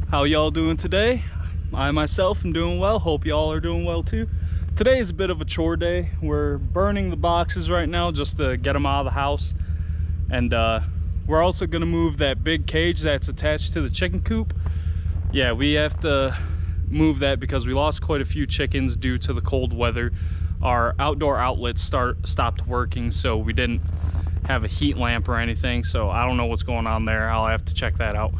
How y'all doing today? I myself am doing well. Hope y'all are doing well too. Today is a bit of a chore day. We're burning the boxes right now just to get them out of the house. And we're also gonna move that big cage that's attached to the chicken coop. Yeah, we have to move that because we lost quite a few chickens due to the cold weather. Our outdoor outlets stopped working, so we didn't have a heat lamp or anything. So I don't know what's going on there. I'll have to check that out.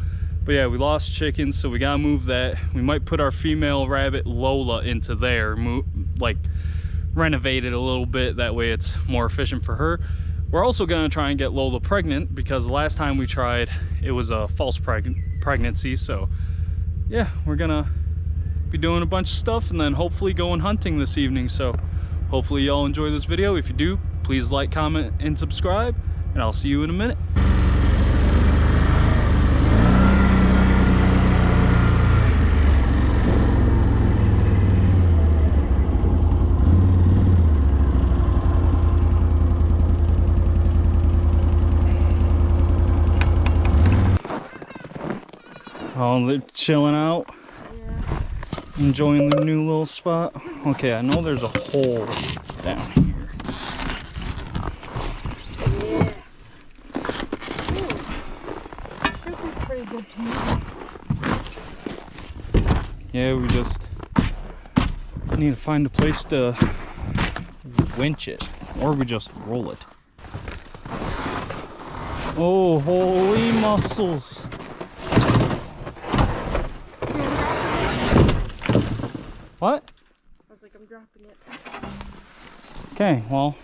But yeah, we lost chickens, so we gotta move that. We might put our female rabbit Lola into there, like renovate it a little bit. That way it's more efficient for her. We're also gonna try and get Lola pregnant because the last time we tried, it was a false pregnancy. So yeah, we're gonna be doing a bunch of stuff and then hopefully going hunting this evening. So hopefully y'all enjoy this video. If you do, please like, comment, and subscribe, and I'll see you in a minute. Oh, they're chilling out. Yeah. Enjoying the new little spot. Okay, I know there's a hole down here. Yeah. Should be pretty good too. Yeah, we just need to find a place to winch it, or we just roll it. Oh, holy mussels. What? I was like, I'm dropping it. Okay, well,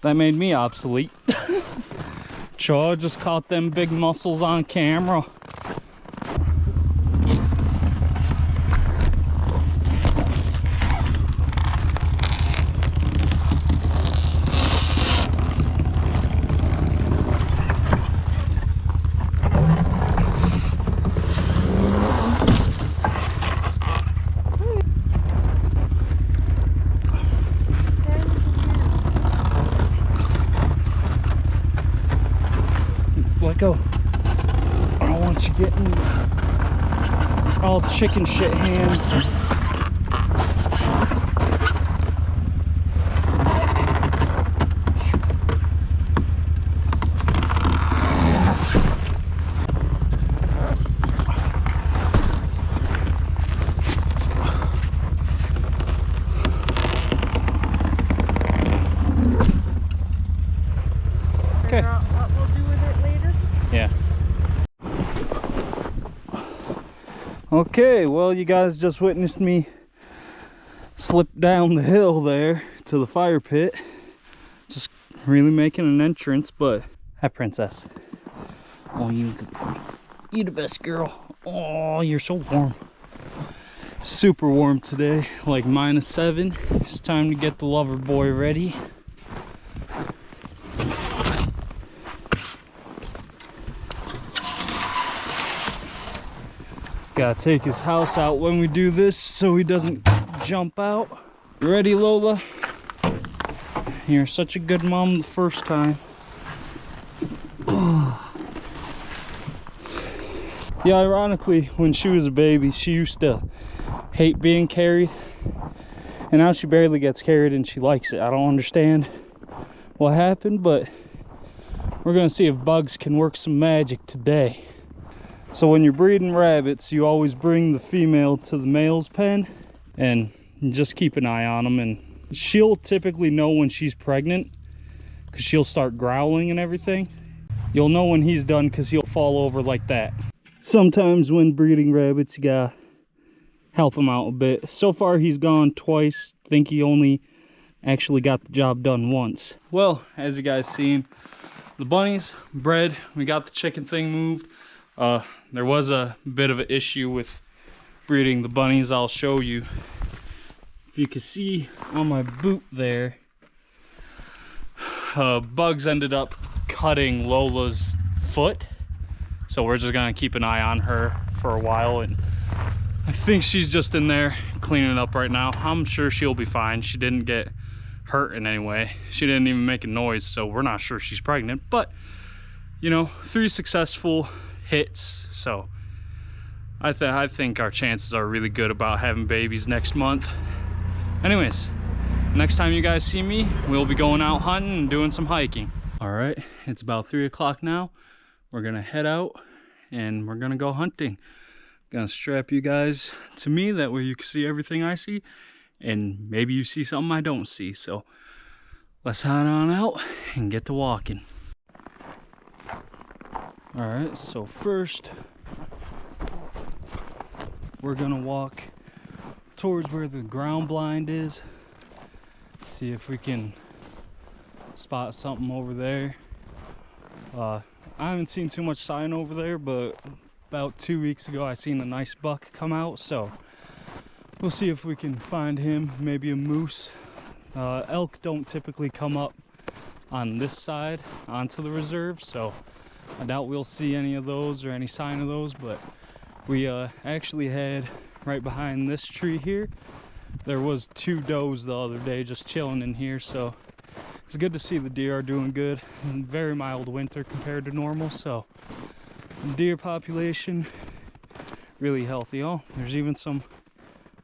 that made me obsolete. Chaw just caught them big mussels on camera. Let go. I don't want you getting all chicken shit hands. Okay. What we'll do with it later? Yeah. Okay, well, you guys just witnessed me slip down the hill there to the fire pit. Just really making an entrance, but hi, princess. Oh, you the best girl. Oh, you're so warm. Super warm today, like -7. It's time to get the lover boy ready. Gotta take his house out when we do this so he doesn't jump out. You ready, Lola? You're such a good mom the first time. Yeah, ironically, when she was a baby, she used to hate being carried. And now she barely gets carried and she likes it. I don't understand what happened, but we're gonna see if bugs can work some magic today. So when you're breeding rabbits, you always bring the female to the male's pen and just keep an eye on them. And she'll typically know when she's pregnant because she'll start growling and everything. You'll know when he's done because he'll fall over like that. Sometimes when breeding rabbits, you gotta help him out a bit. So far he's gone twice. I think he only actually got the job done once. Well, as you guys seen, the bunnies bred. We got the chicken thing moved. There was a bit of an issue with breeding the bunnies. I'll show you. If you can see on my boot there, bugs ended up cutting Lola's foot. So we're just gonna keep an eye on her for a while, and I think she's just in there cleaning up right now. I'm sure she'll be fine. She didn't get hurt in any way. She didn't even make a noise, so we're not sure she's pregnant. But, you know, 3 successful hits, so I think our chances are really good about having babies next month. Anyways, next time you guys see me, we'll be going out hunting and doing some hiking. All right, it's about 3 o'clock now. We're gonna head out and we're gonna go hunting. Gonna strap you guys to me, that way you can see everything I see, and maybe you see something I don't see. So let's head on out and get to walking. All right, so first we're gonna walk towards where the ground blind is. See if we can spot something over there. I haven't seen too much sign over there, but about 2 weeks ago I seen a nice buck come out, so we'll see if we can find him, maybe a moose. Elk don't typically come up on this side onto the reserve, so I doubt we'll see any of those or any sign of those. But we actually had, right behind this tree here, there was 2 does the other day just chilling in here, so it's good to see the deer are doing good. Very mild winter compared to normal, so deer population really healthy. Oh, there's even some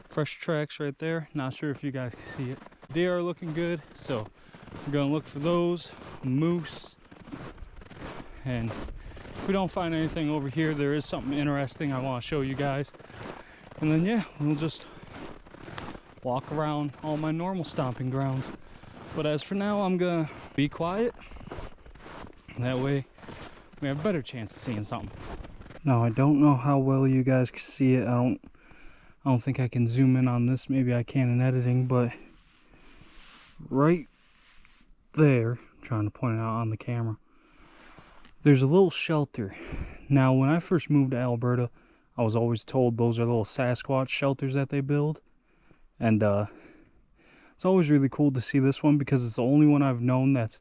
fresh tracks right there. Not sure if you guys can see it. Deer are looking good, so we're gonna look for those, moose, and if we don't find anything over here, there is something interesting I want to show you guys. And then yeah, we'll just walk around all my normal stomping grounds. But as for now, I'm gonna be quiet. That way we have a better chance of seeing something. Now I don't know how well you guys can see it. I don't think I can zoom in on this. Maybe I can in editing, but right there, I'm trying to point it out on the camera, there's a little shelter. Now when I first moved to Alberta, I was always told those are little Sasquatch shelters that they build, and it's always really cool to see this one because it's the only one I've known that's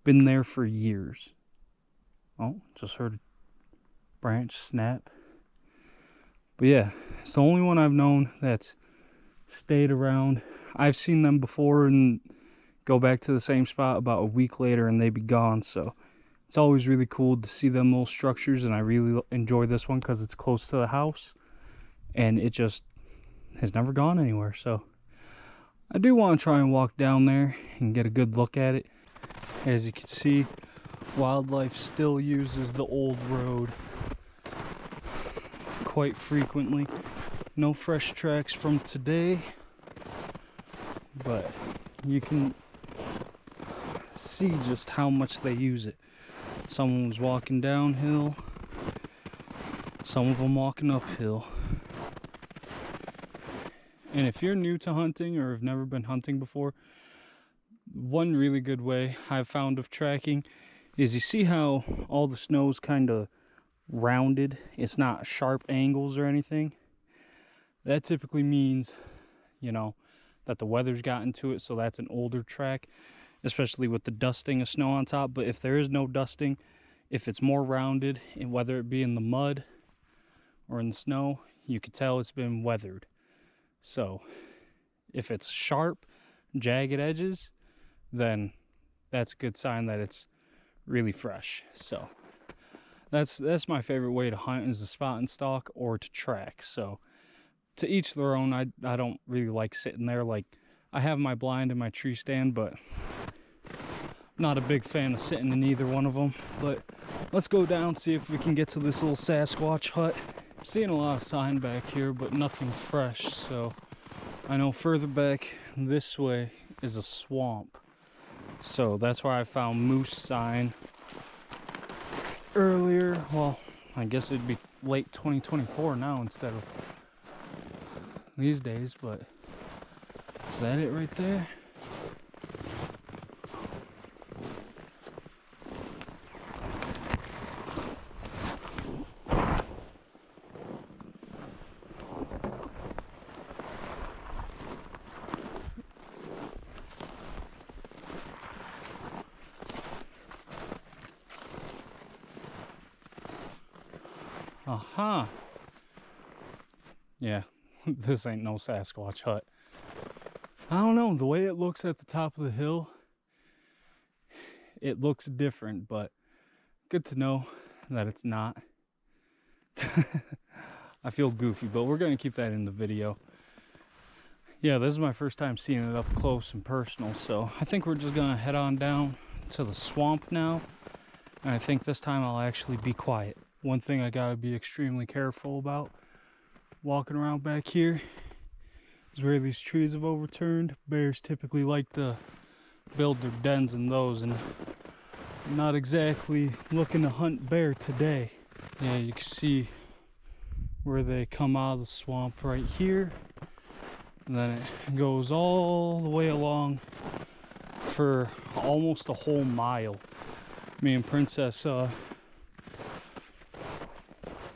been there for years. Oh, just heard a branch snap. But yeah, it's the only one I've known that's stayed around. I've seen them before and go back to the same spot about a week later and they'd be gone. So it's always really cool to see them little structures, and I really enjoy this one because it's close to the house and it just has never gone anywhere. So I do want to try and walk down there and get a good look at it. As you can see, wildlife still uses the old road quite frequently. No fresh tracks from today, but you can see just how much they use it. Someone was walking downhill, some of them walking uphill. And if you're new to hunting or have never been hunting before, one really good way I've found of tracking is, you see how all the snow's kind of rounded? It's not sharp angles or anything. That typically means, you know, that the weather's gotten to it, so that's an older track, especially with the dusting of snow on top. But if there is no dusting, if it's more rounded, and whether it be in the mud or in the snow, you could tell it's been weathered. So if it's sharp, jagged edges, then that's a good sign that it's really fresh. So that's my favorite way to hunt, is to spot and stalk or to track. So to each their own. I don't really like sitting there. Like, I have my blind and my tree stand, but not a big fan of sitting in either one of them. But let's go down, see if we can get to this little Sasquatch hut. I'm seeing a lot of sign back here, but nothing fresh. So I know further back this way is a swamp. So that's where I found moose sign earlier. Well, I guess it'd be late 2024 now instead of these days, but is that it right there? Aha. Yeah, this ain't no Sasquatch hut. I don't know, the way it looks at the top of the hill, it looks different, but good to know that it's not. I feel goofy, but we're gonna keep that in the video. Yeah, this is my first time seeing it up close and personal, so I think we're just gonna head on down to the swamp now, and I think this time I'll actually be quiet. One thing I gotta be extremely careful about walking around back here is where these trees have overturned. Bears typically like to build their dens in those, and I'm not exactly looking to hunt bear today. Yeah, you can see where they come out of the swamp right here, and then it goes all the way along for almost a whole mile. Me and Princess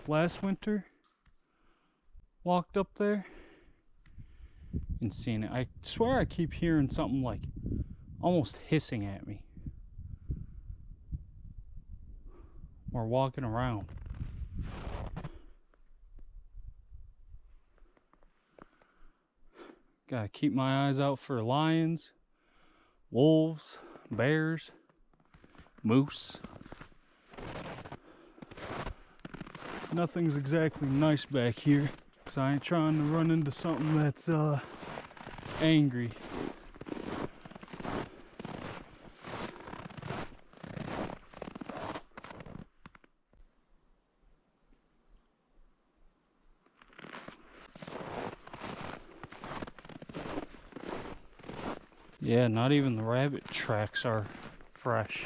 last winter walked up there and seen it. I swear I keep hearing something like almost hissing at me. Or walking around. Gotta keep my eyes out for lions, wolves, bears, moose. Nothing's exactly nice back here, because I ain't trying to run into something that's angry. Yeah, not even the rabbit tracks are fresh.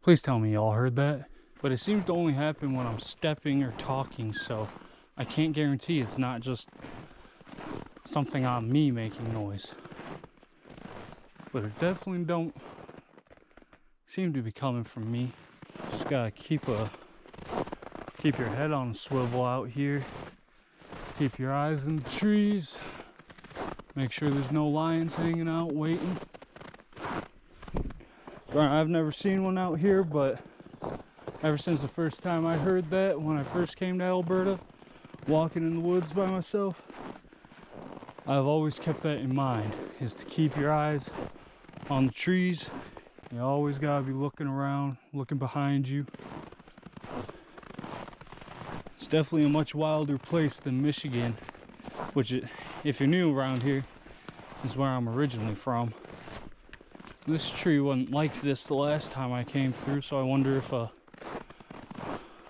Please tell me y'all heard that. But it seems to only happen when I'm stepping or talking, so I can't guarantee it's not just something on me making noise. But it definitely don't seem to be coming from me. Just gotta keep your head on a swivel out here. Keep your eyes in the trees. Make sure there's no lions hanging out waiting. I've never seen one out here, but ever since the first time I heard that, when I first came to Alberta, walking in the woods by myself, I've always kept that in mind, is to keep your eyes on the trees. You always gotta be looking around, looking behind you. It's definitely a much wilder place than Michigan, which, if you're new around here, is where I'm originally from. This tree wasn't like this the last time I came through, so I wonder if a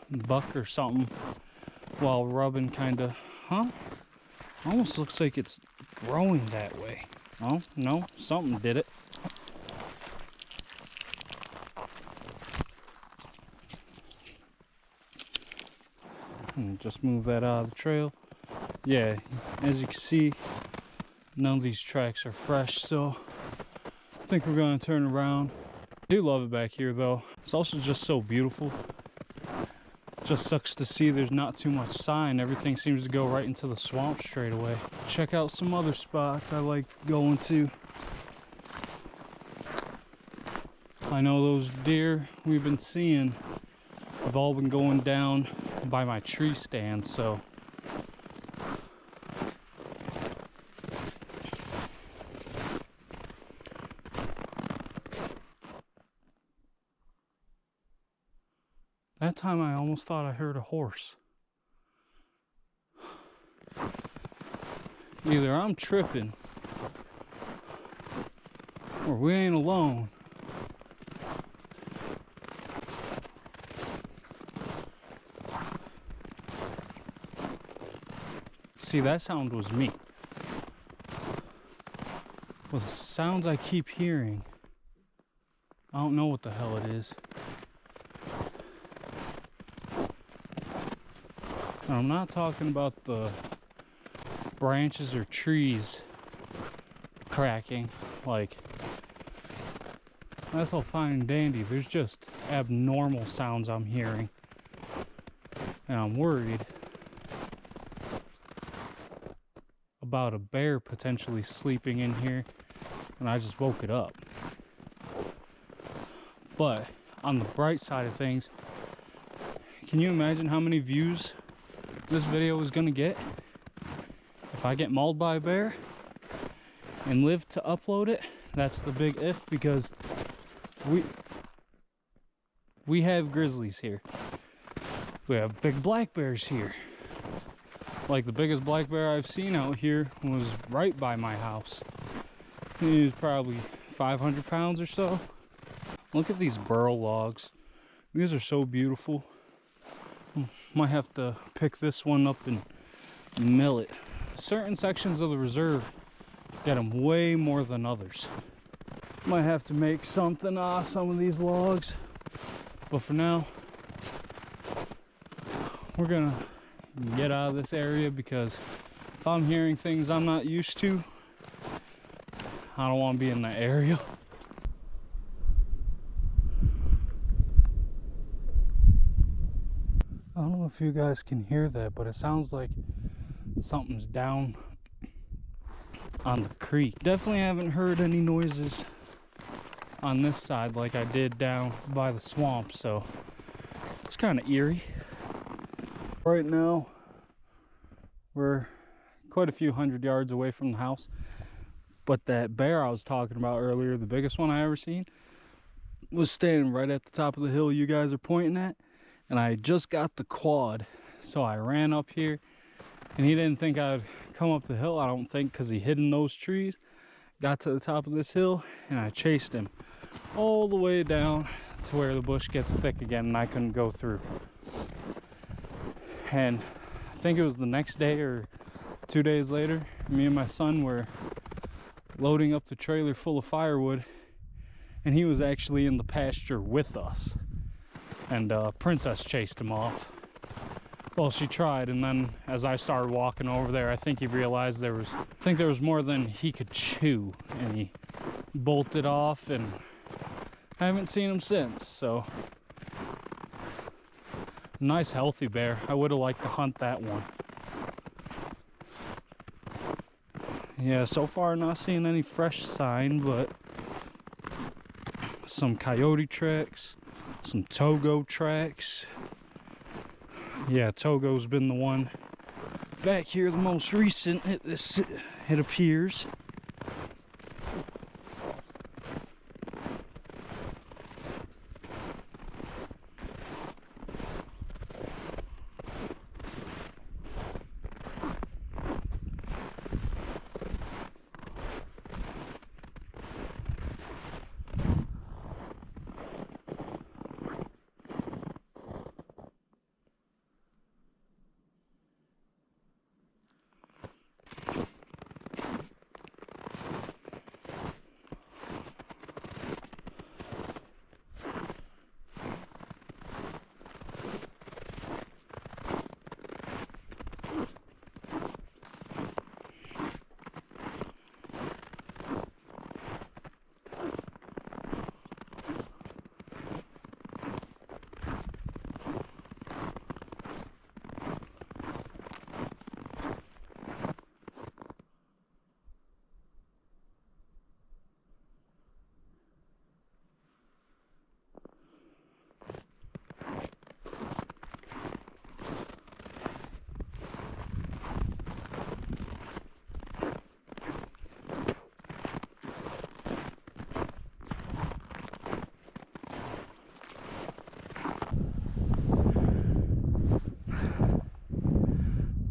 buck or something, while rubbing, almost looks like it's growing that way. Oh, no, something did it. And just move that out of the trail. Yeah, as you can see, none of these tracks are fresh, so I think we're gonna turn around. I do love it back here though. It's also just so beautiful. Just sucks to see there's not too much sign. Everything seems to go right into the swamp straight away. Check out some other spots I like going to. I know those deer we've been seeing have all been going down by my tree stand, so that time I almost thought I heard a horse. Either I'm tripping or we ain't alone. See, that sound was me. Well, the sounds I keep hearing, I don't know what the hell it is. And I'm not talking about the branches or trees cracking. Like, that's all fine and dandy. There's just abnormal sounds I'm hearing. And I'm worried about a bear potentially sleeping in here, and I just woke it up. But on the bright side of things, can you imagine how many views this video is gonna get if I get mauled by a bear and live to upload it? That's the big if, because we have grizzlies here. We have big black bears here. Like the biggest black bear I've seen out here was right by my house. He was probably 500 pounds or so. Look at these burl logs. These are so beautiful. Might have to pick this one up and mill it. Certain sections of the reserve get them way more than others. Might have to make something off some of these logs. But for now, we're gonna get out of this area because if I'm hearing things I'm not used to, I don't want to be in that area. I don't know if you guys can hear that, but it sounds like something's down on the creek. Definitely haven't heard any noises on this side like I did down by the swamp, so it's kind of eerie. Right now, we're quite a few hundred yards away from the house, but that bear I was talking about earlier, the biggest one I ever seen, was standing right at the top of the hill you guys are pointing at, and I just got the quad, so I ran up here, and he didn't think I'd come up the hill, I don't think, because he hid in those trees. Got to the top of this hill, and I chased him all the way down to where the bush gets thick again and I couldn't go through. And I think it was the next day or 2 days later, me and my son were loading up the trailer full of firewood, and he was actually in the pasture with us, and Princess chased him off. Well, she tried, and then as I started walking over there, I think he realized there was more than he could chew, and he bolted off, and I haven't seen him since. So nice healthy bear. I would have liked to hunt that one. Yeah, so far not seeing any fresh sign, but some coyote tracks, some Togo tracks. Yeah, Togo's been the one back here, the most recent, it appears.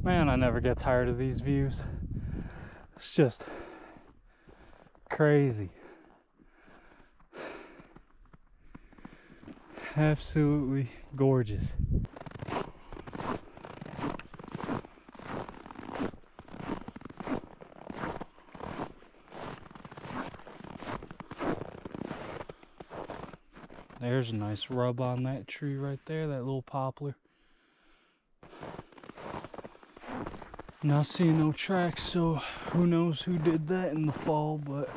Man, I never get tired of these views. It's just crazy. Absolutely gorgeous. There's a nice rub on that tree right there, that little poplar. Not seeing no tracks, so who knows who did that in the fall, but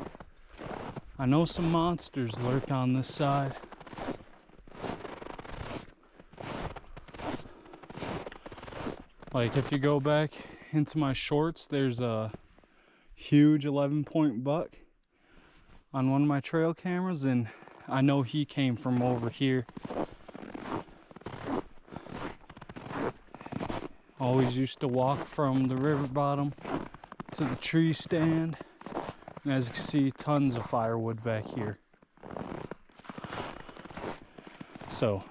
I know some monsters lurk on this side. Like if you go back into my shorts, there's a huge 11-point buck on one of my trail cameras, and I know he came from over here. Always used to walk from the river bottom to the tree stand, and as you can see, tons of firewood back here. So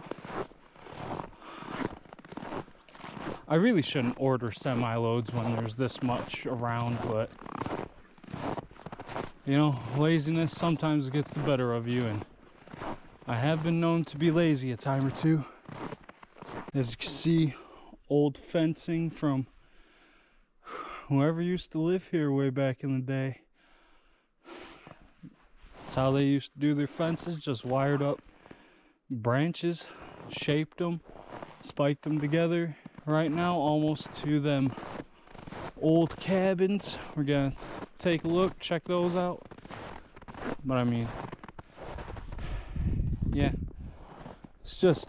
I really shouldn't order semi-loads when there's this much around, but you know, laziness sometimes gets the better of you, and I have been known to be lazy a time or two. As you can see, old fencing from whoever used to live here way back in the day. That's how they used to do their fences, just wired up branches, shaped them, spiked them together. Right now, almost to them old cabins. We're gonna take a look, check those out. But I mean, yeah, it's just,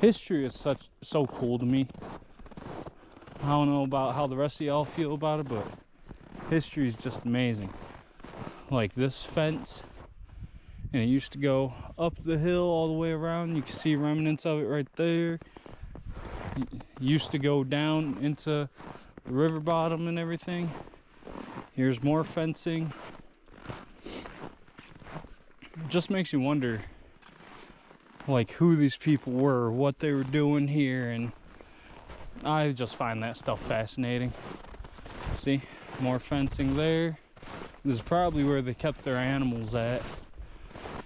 history is so cool to me. I don't know about how the rest of y'all feel about it, but history is just amazing. Like this fence, and it used to go up the hill all the way around. You can see remnants of it right there. It used to go down into the river bottom and everything. Here's more fencing. It just makes you wonder, like, who these people were, what they were doing here, and I just find that stuff fascinating. See, more fencing there. This is probably where they kept their animals at.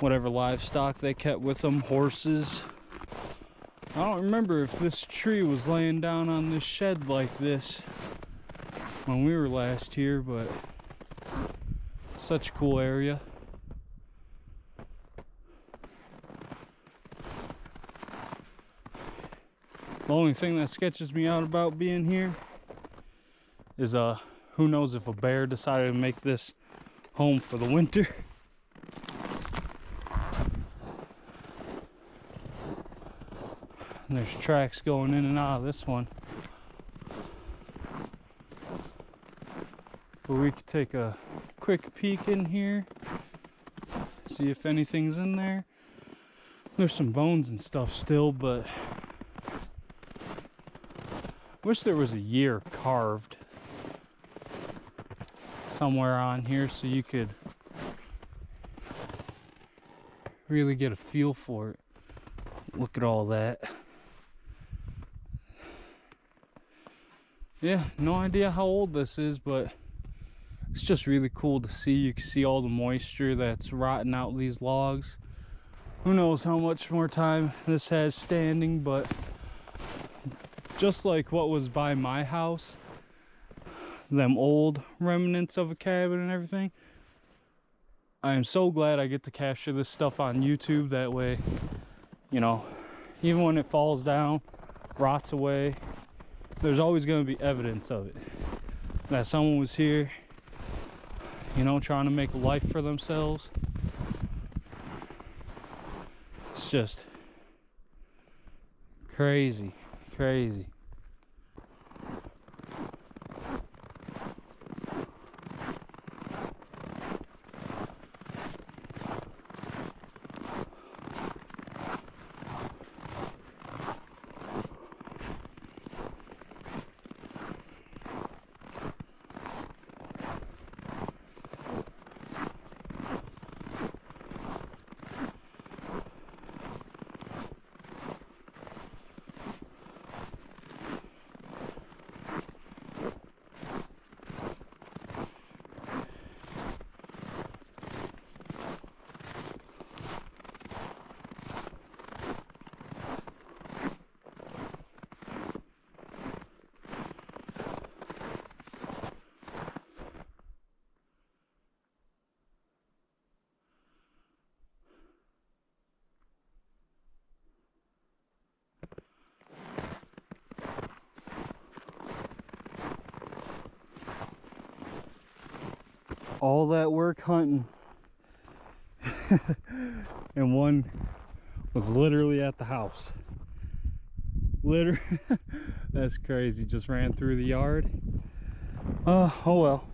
Whatever livestock they kept with them, horses. I don't remember if this tree was laying down on this shed like this when we were last here, but such a cool area. The only thing that sketches me out about being here is who knows if a bear decided to make this home for the winter. And there's tracks going in and out of this one. But we could take a quick peek in here, see if anything's in there. There's some bones and stuff still, but wish there was a year carved somewhere on here so you could really get a feel for it. Look at all that. Yeah, no idea how old this is, but it's just really cool to see. You can see all the moisture that's rotting out these logs. Who knows how much more time this has standing, but just like what was by my house, them old remnants of a cabin and everything, I am so glad I get to capture this stuff on YouTube. That way, you know, even when it falls down, rots away, there's always going to be evidence of it, that someone was here, you know, trying to make a life for themselves. It's just crazy. Crazy. All that work hunting and one was literally at the house. Literally. That's crazy. Just ran through the yard. Oh well.